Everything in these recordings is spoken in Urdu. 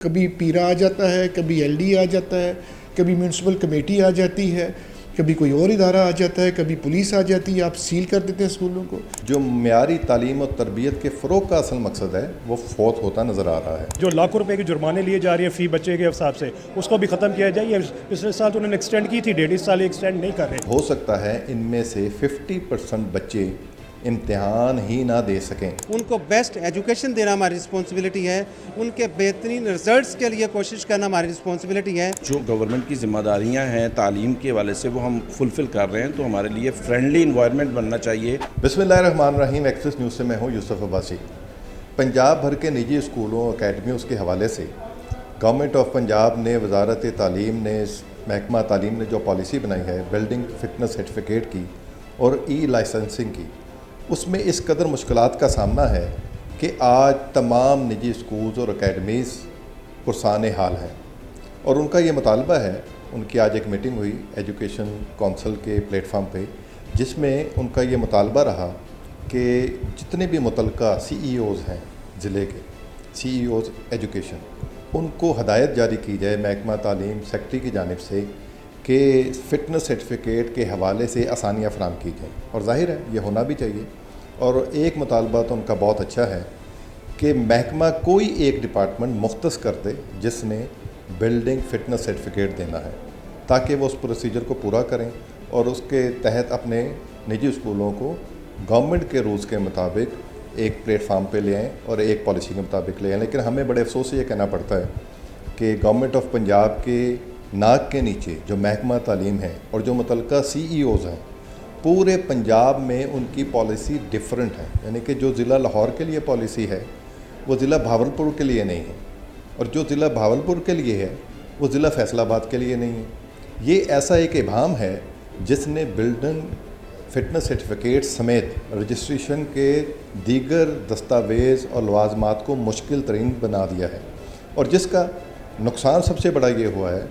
کبھی پیرا آ جاتا ہے، کبھی ایل ڈی آ جاتا ہے، کبھی میونسپل کمیٹی آ جاتی ہے، کبھی کوئی اور ادارہ آ جاتا ہے، کبھی پولیس آ جاتی ہے، آپ سیل کر دیتے ہیں اسکولوں کو۔ جو معیاری تعلیم اور تربیت کے فروغ کا اصل مقصد ہے وہ فوت ہوتا نظر آ رہا ہے۔ جو لاکھوں روپے کے جرمانے لیے جا رہی ہے فی بچے کے حساب سے، اس کو بھی ختم کیا جائے۔ پچھلے سال تو انہوں نے ایکسٹینڈ کی تھی، 1.5 سال ایکسٹینڈ نہیں کر رہے۔ ہو سکتا ہے ان میں سے 50% بچے امتحان ہی نہ دے سکیں۔ ان کو بیسٹ ایجوکیشن دینا ہماری رسپانسبلٹی ہے، ان کے بہترین رزلٹس کے لیے کوشش کرنا ہماری رسپانسبلٹی ہے۔ جو گورنمنٹ کی ذمہ داریاں ہیں تعلیم کے حوالے سے وہ ہم فلفل کر رہے ہیں، تو ہمارے لیے فرینڈلی انوائرمنٹ بننا چاہیے۔ بسم اللہ الرحمن الرحیم۔ ایکسس نیوز سے میں ہوں یوسف عباسی۔ پنجاب بھر کے نجی اسکولوں اکیڈمیوں کے حوالے سے گورنمنٹ آف پنجاب نے، وزارت تعلیم نے، محکمہ تعلیم نے جو پالیسی بنائی ہے بلڈنگ فٹنس سرٹیفکیٹ کی اور ای لائسنسنگ کی، اس میں اس قدر مشکلات کا سامنا ہے کہ آج تمام نجی اسکولز اور اکیڈمیز پرسان حال ہیں، اور ان کا یہ مطالبہ ہے۔ ان کی آج ایک میٹنگ ہوئی ایجوکیشن کونسل کے پلیٹ فارم پہ، جس میں ان کا یہ مطالبہ رہا کہ جتنے بھی متعلقہ سی ای اوز ہیں ضلع کے، سی ای اوز ایجوکیشن، ان کو ہدایت جاری کی جائے محکمہ تعلیم سیکٹری کی جانب سے کہ فٹنس سرٹیفکیٹ کے حوالے سے آسانیاں فراہم کی جائیں، اور ظاہر ہے یہ ہونا بھی چاہیے۔ اور ایک مطالبہ تو ان کا بہت اچھا ہے کہ محکمہ کوئی ایک ڈپارٹمنٹ مختص کر دے جس نے بلڈنگ فٹنس سرٹیفکیٹ دینا ہے، تاکہ وہ اس پروسیجر کو پورا کریں اور اس کے تحت اپنے نجی اسکولوں کو گورنمنٹ کے رولز کے مطابق ایک پلیٹ فارم پہ لے آئیں اور ایک پالیسی کے مطابق لے آئیں۔ لیکن ہمیں بڑے افسوس سے یہ کہنا پڑتا ہے کہ گورنمنٹ آف پنجاب کے ناک کے نیچے جو محکمہ تعلیم ہے اور جو متعلقہ سی ای اوز ہیں، پورے پنجاب میں ان کی پالیسی ڈیفرنٹ ہے۔ یعنی کہ جو ضلع لاہور کے لیے پالیسی ہے وہ ضلع بھاولپور کے لیے نہیں ہے، اور جو ضلع بھاولپور کے لیے ہے وہ ضلع فیصل آباد کے لیے نہیں ہے۔ یہ ایسا ایک ابہام ہے جس نے بلڈنگ فٹنس سرٹیفکیٹ سمیت رجسٹریشن کے دیگر دستاویز اور لوازمات کو مشکل ترین بنا دیا ہے، اور جس کا نقصان سب سے بڑا یہ ہوا ہے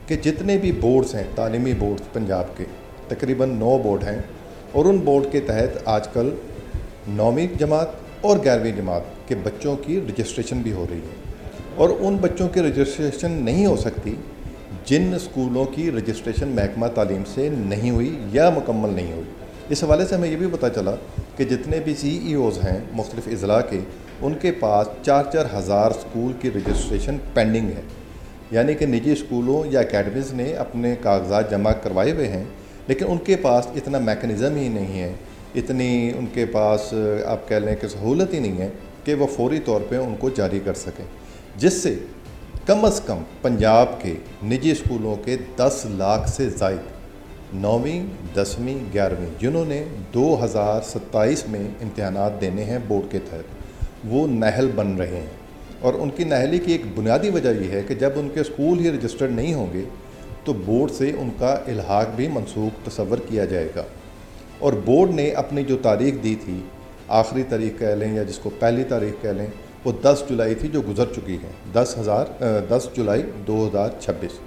کہ جتنے بھی بورڈز ہیں، تعلیمی بورڈز پنجاب کے تقریباً 9 بورڈ ہیں، اور ان بورڈ کے تحت آج کل 9ویں جماعت اور 11ویں جماعت کے بچوں کی رجسٹریشن بھی ہو رہی ہے، اور ان بچوں کی رجسٹریشن نہیں ہو سکتی جن اسکولوں کی رجسٹریشن محکمہ تعلیم سے نہیں ہوئی یا مکمل نہیں ہوئی۔ اس حوالے سے ہمیں یہ بھی پتہ چلا کہ جتنے بھی سی ای اوز ہیں مختلف اضلاع کے، ان کے پاس 4-4 ہزار اسکول کی رجسٹریشن پینڈنگ ہے، یعنی کہ نجی اسکولوں یا اکیڈمیز نے اپنے کاغذات جمع کروائے ہوئے ہیں، لیکن ان کے پاس اتنا میکنزم ہی نہیں ہے، اتنی ان کے پاس آپ کہہ لیں کہ سہولت ہی نہیں ہے کہ وہ فوری طور پہ ان کو جاری کر سکیں، جس سے کم از کم پنجاب کے نجی اسکولوں کے 10 لاکھ سے زائد 9ویں 10ویں 11ویں جنہوں نے 2027 میں امتحانات دینے ہیں بورڈ کے تحت، وہ نااہل بن رہے ہیں۔ اور ان کی نااہلی کی ایک بنیادی وجہ یہ ہے کہ جب ان کے اسکول ہی رجسٹرڈ نہیں ہوں گے تو بورڈ سے ان کا الحاق بھی منسوخ تصور کیا جائے گا، اور بورڈ نے اپنی جو تاریخ دی تھی، آخری تاریخ کہہ لیں یا جس کو پہلی تاریخ کہہ لیں، وہ 10 جولائی تھی جو گزر چکی ہے، 10 جولائی 2026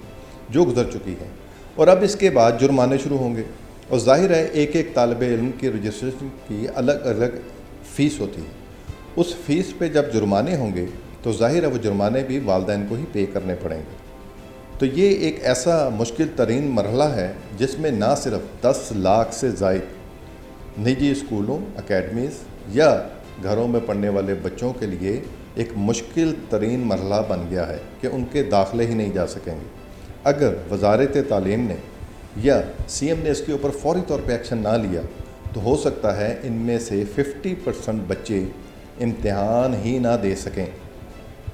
جو گزر چکی ہے، اور اب اس کے بعد جرمانے شروع ہوں گے، اور ظاہر ہے ایک ایک طالب علم کی رجسٹریشن کی الگ الگ فیس ہوتی ہے۔ اس فیس پہ جب جرمانے ہوں گے تو ظاہر ہے وہ جرمانے بھی والدین کو ہی پے کرنے پڑیں گے۔ تو یہ ایک ایسا مشکل ترین مرحلہ ہے جس میں نہ صرف 10 لاکھ سے زائد نجی اسکولوں، اکیڈمیز یا گھروں میں پڑھنے والے بچوں کے لیے ایک مشکل ترین مرحلہ بن گیا ہے کہ ان کے داخلے ہی نہیں جا سکیں گے۔ اگر وزارت تعلیم نے یا سی ایم نے اس کے اوپر فوری طور پہ ایکشن نہ لیا تو ہو سکتا ہے ان میں سے 50% بچے امتحان ہی نہ دے سکیں،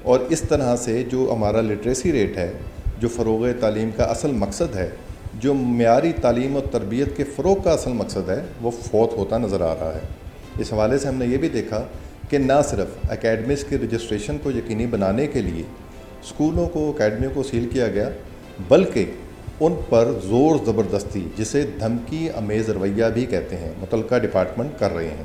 اور اس طرح سے جو ہمارا لٹریسی ریٹ ہے، جو فروغ تعلیم کا اصل مقصد ہے، جو معیاری تعلیم اور تربیت کے فروغ کا اصل مقصد ہے، وہ فوت ہوتا نظر آ رہا ہے۔ اس حوالے سے ہم نے یہ بھی دیکھا کہ نہ صرف اکیڈمیز کی رجسٹریشن کو یقینی بنانے کے لیے اسکولوں کو، اکیڈمیوں کو سیل کیا گیا، بلکہ ان پر زور زبردستی، جسے دھمکی امیز رویہ بھی کہتے ہیں، متعلقہ ڈپارٹمنٹ کر رہے ہیں،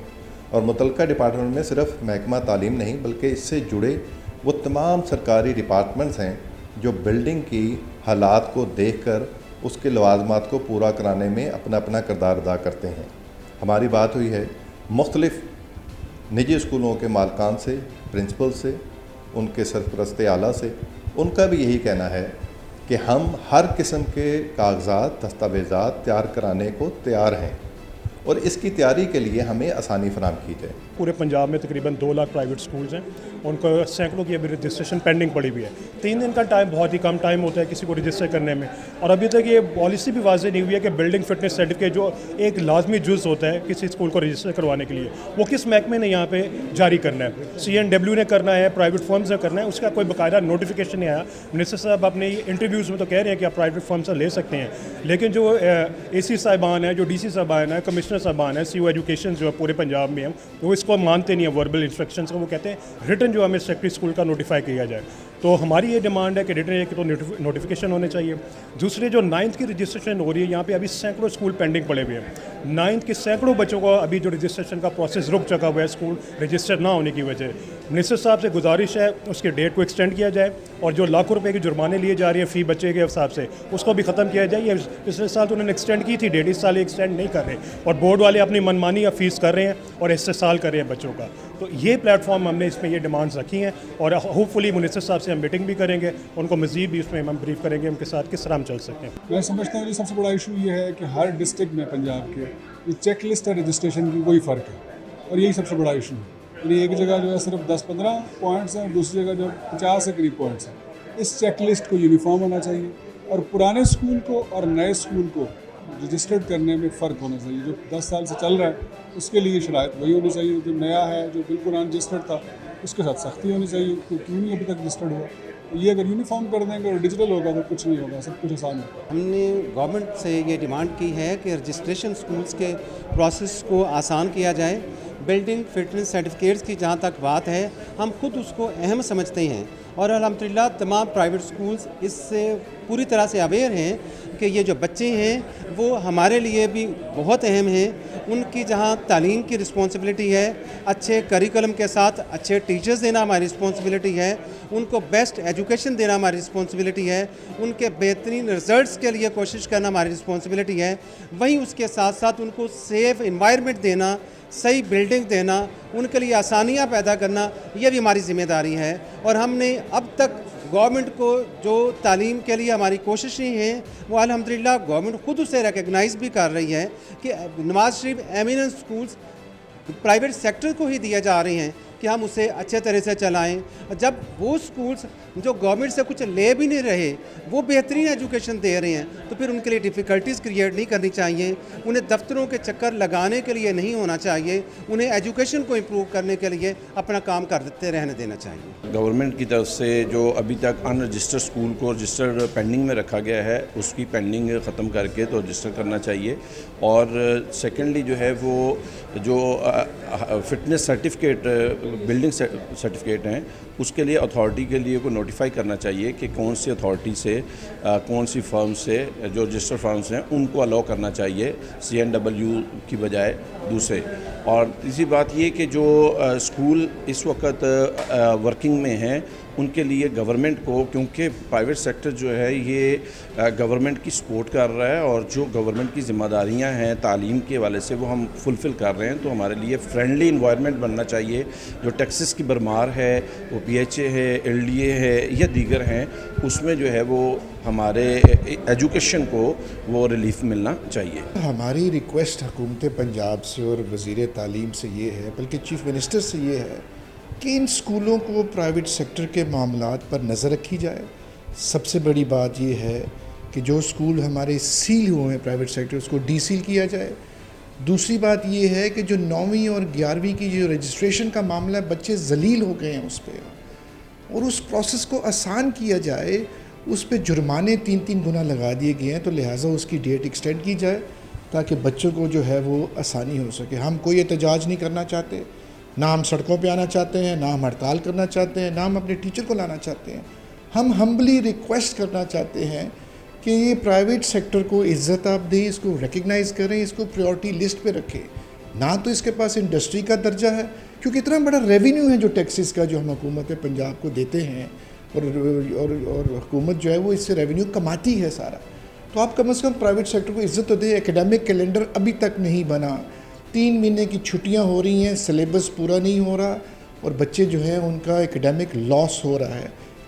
اور متعلقہ ڈپارٹمنٹ میں صرف محکمہ تعلیم نہیں بلکہ اس سے جڑے وہ تمام سرکاری ڈپارٹمنٹس ہیں جو بلڈنگ کی حالات کو دیکھ کر اس کے لوازمات کو پورا کرانے میں اپنا اپنا کردار ادا کرتے ہیں۔ ہماری بات ہوئی ہے مختلف نجی اسکولوں کے مالکان سے، پرنسپل سے، ان کے سرپرست اعلیٰ سے، ان کا بھی یہی کہنا ہے کہ ہم ہر قسم کے کاغذات دستاویزات تیار کرانے کو تیار ہیں اور اس کی تیاری کے لیے ہمیں آسانی فراہم کی جائے. پورے پنجاب میں تقریباً 2 لاکھ پرائیویٹ سکولز ہیں, ان کو سینکڑوں کی ابھی رجسٹریشن پینڈنگ پڑی ہوئی ہے. 3 دن کا ٹائم بہت ہی کم ٹائم ہوتا ہے کسی کو رجسٹر کرنے میں, اور ابھی تک یہ پالیسی بھی واضح نہیں ہوئی ہے کہ بلڈنگ فٹنس سرٹیفکیٹ جو ایک لازمی جز ہوتا ہے کسی اسکول کو رجسٹر کروانے کے لیے, وہ کس محکمے نے یہاں پہ جاری کرنا ہے. CNW نے کرنا ہے, پرائیویٹ فرمز نے کرنا ہے, اس کا کوئی باقاعدہ نوٹیفیکیشن نہیں آیا. منسٹر صاحب اپنے انٹرویوز میں تو کہہ رہے ہیں کہ آپ پرائیویٹ فرم سے لے سکتے ہیں, لیکن جو AC صاحبان ہیں, جو DC صاحبان ہیں, کمشنر صاحبان ہیں, CO ایجوکیشن جو ہے پورے پنجاب میں ہیں, وہ اس کو مانتے نہیں ہیں وربل انسٹرکشنز کو. وہ کہتے ہیں ریٹن جو ہمیں سیکٹری اسکول کا نوٹیفائی کیا جائے. تو ہماری یہ ڈیمانڈ ہے کہ ریٹن ایک تو نوٹیفیکیشن ہونے چاہیے. دوسرے جو 9th کی رجسٹریشن ہو رہی ہے, یہاں پہ ابھی سینکڑوں اسکول پینڈنگ پڑے ہوئے ہیں. 9th کے سینکڑوں بچوں کو ابھی جو رجسٹریشن کا پروسیس رک چکا ہوا ہے اسکول رجسٹر نہ ہونے کی وجہ. منسٹر صاحب سے گزارش ہے اس کے ڈیٹ کو ایکسٹینڈ کیا جائے, اور جو لاکھوں روپے کے جرمانے لیے جا رہے ہیں فی بچے کے حساب سے, اس کو بھی ختم کیا جائے. یہ پچھلے سال تو انہوں نے ایکسٹینڈ کی تھی ڈیٹ, اس سال ایکسٹینڈ نہیں کر رہے, اور بورڈ والے اپنی منمانی یا فیس کر رہے ہیں اور استحصال کر رہے ہیں بچوں کا. تو یہ پلیٹ فارم ہم نے اس میں یہ ڈیمانڈز رکھی ہیں, اور ہوپ فلی منسٹر صاحب سے ہم میٹنگ بھی کریں گے, ان کو مزید بھی اس میں ہم بریف کریں گے ان کے ساتھ کس طرح ہم چل سکتے ہیں. میں سمجھتا ہوں کہ سب سے بڑا ایشو یہ ہے کہ ہر ڈسٹرکٹ میں پنجاب کے یہ چیک لسٹ اور رجسٹریشن کی کوئی فرق ہے, اور یہی سب سے بڑا ایشو ہے. یعنی ایک جگہ جو ہے صرف 10-15 پوائنٹس ہیں, اور دوسری جگہ جو 50 کے قریب پوائنٹس ہیں. اس چیک لسٹ کو یونیفارم ہونا چاہیے, اور پرانے اسکول کو اور نئے اسکول کو رجسٹرڈ کرنے میں فرق ہونا چاہیے. جو 10 سال سے چل رہا ہے اس کے لیے شرائط وہی ہونی چاہیے. جو نیا ہے, جو بالکل ان رجسٹرڈ تھا, اس کے ساتھ سختی ہونی چاہیے کہ کیوں نہیں ابھی تک رجسٹرڈ ہوا. یہ اگر یونیفارم کر دیں گے اور ڈیجیٹل ہوگا تو کچھ نہیں ہوگا, سب کچھ آسان ہوگا. ہم نے گورنمنٹ سے یہ ڈیمانڈ کی ہے کہ رجسٹریشن سکولز کے پروسیس کو آسان کیا جائے. بلڈنگ فٹنس سرٹیفکیٹس کی جہاں تک بات ہے, ہم خود اس کو اہم سمجھتے ہیں, اور الحمدللہ تمام پرائیویٹ سکولز اس سے پوری طرح سے اویئر ہیں کہ یہ جو بچے ہیں وہ ہمارے لیے بھی بہت اہم ہیں. ان کی جہاں تعلیم کی رسپانسبلٹی ہے, اچھے کریکولم کے ساتھ اچھے ٹیچرز دینا ہماری رسپانسبلٹی ہے, ان کو بیسٹ ایجوکیشن دینا ہماری رسپانسبلٹی ہے, ان کے بہترین رزلٹس کے لیے کوشش کرنا ہماری رسپانسبلٹی ہے. وہیں اس کے ساتھ ساتھ ان کو سیف انوائرمنٹ دینا, صحیح بلڈنگ دینا, ان کے لیے آسانیاں پیدا کرنا, یہ بھی ہماری ذمہ داری ہے. اور ہم نے اب تک گورنمنٹ کو جو تعلیم کے لیے ہماری کوششیں ہیں وہ الحمدللہ گورنمنٹ خود اسے ریکگنائز بھی کر رہی ہے کہ Nawaz Sharif eminent schools private sector کو ہی دیے جا رہے ہیں کہ ہم اسے اچھے طرح سے چلائیں. جب وہ سکولز جو گورنمنٹ سے کچھ لے بھی نہیں رہے وہ بہترین ایجوکیشن دے رہے ہیں, تو پھر ان کے لیے ڈیفیکلٹیز کریٹ نہیں کرنی چاہیے. انہیں دفتروں کے چکر لگانے کے لیے نہیں ہونا چاہیے, انہیں ایجوکیشن کو امپروو کرنے کے لیے اپنا کام کرتے رہنے دینا چاہیے. گورنمنٹ کی طرف سے جو ابھی تک ان رجسٹرڈ اسکول کو رجسٹر پینڈنگ میں رکھا گیا ہے, اس کی پینڈنگ ختم کر کے تو رجسٹر کرنا چاہیے. اور سیکنڈلی جو ہے وہ جو فٹنس سرٹیفکیٹ بلڈنگ سرٹیفکیٹ ہیں, اس کے لیے اتھارٹی کے لیے کو نوٹیفائی کرنا چاہیے کہ کون سی اتھارٹی سے کون سی فرم سے جو رجسٹر فرمز ہیں ان کو الاؤ کرنا چاہیے CNW کی بجائے دوسرے. اور تیسری بات یہ کہ جو اسکول اس وقت ورکنگ میں ہیں ان کے لیے گورنمنٹ کو, کیونکہ پرائیویٹ سیکٹر جو ہے یہ گورنمنٹ کی سپورٹ کر رہا ہے, اور جو گورنمنٹ کی ذمہ داریاں ہیں تعلیم کے حوالے سے وہ ہم فلفل کر رہے ہیں, تو ہمارے لیے فرینڈلی انوائرمنٹ بننا چاہیے. جو ٹیکسز کی بھرمار ہے, وہ PHA ہے, LDA ہے یا دیگر ہیں, اس میں جو ہے وہ ہمارے ایجوکیشن کو وہ ریلیف ملنا چاہیے. ہماری ریکویسٹ حکومت پنجاب سے اور وزیر تعلیم سے یہ ہے, بلکہ چیف منسٹر سے یہ ہے کہ ان سکولوں کو پرائیویٹ سیکٹر کے معاملات پر نظر رکھی جائے. سب سے بڑی بات یہ ہے کہ جو سکول ہمارے سیل ہوئے ہیں پرائیویٹ سیکٹر, اس کو ڈی سیل کیا جائے. دوسری بات یہ ہے کہ جو 9ویں اور 11ویں کی جو رجسٹریشن کا معاملہ ہے, بچے ذلیل ہو گئے ہیں اس پہ, اور اس پروسیس کو آسان کیا جائے. اس پہ جرمانے 3 گنا لگا دیے گئے ہیں, تو لہٰذا اس کی ڈیٹ ایکسٹینڈ کی جائے تاکہ بچوں کو جو ہے وہ آسانی ہو سکے. ہم کوئی احتجاج نہیں کرنا چاہتے, نہ ہم سڑکوں پہ آنا چاہتے ہیں, نہ ہم ہڑتال کرنا چاہتے ہیں, نہ ہم اپنے ٹیچر کو لانا چاہتے ہیں. ہم ہمبلی ریکویسٹ کرنا چاہتے ہیں کہ یہ پرائیویٹ سیکٹر کو عزت آپ دیں, اس کو ریکگنائز کریں, اس کو پریورٹی لسٹ پہ رکھیں. نہ تو اس کے پاس انڈسٹری کا درجہ ہے, کیونکہ اتنا بڑا ریونیو ہے جو ٹیکسز کا جو ہم حکومت پنجاب کو دیتے ہیں, اور حکومت جو ہے وہ اس سے ریونیو کماتی ہے سارا. تو آپ کم از کم پرائیویٹ سیکٹر کو عزت تو دیں. ایکیڈیمک کیلنڈر ابھی تک نہیں بنا, 3 مہینے کی چھٹیاں ہو رہی ہیں, سلیبس پورا نہیں ہو رہا, اور بچے جو ہیں ان کا ایکیڈیمک لاس ہو رہا ہے.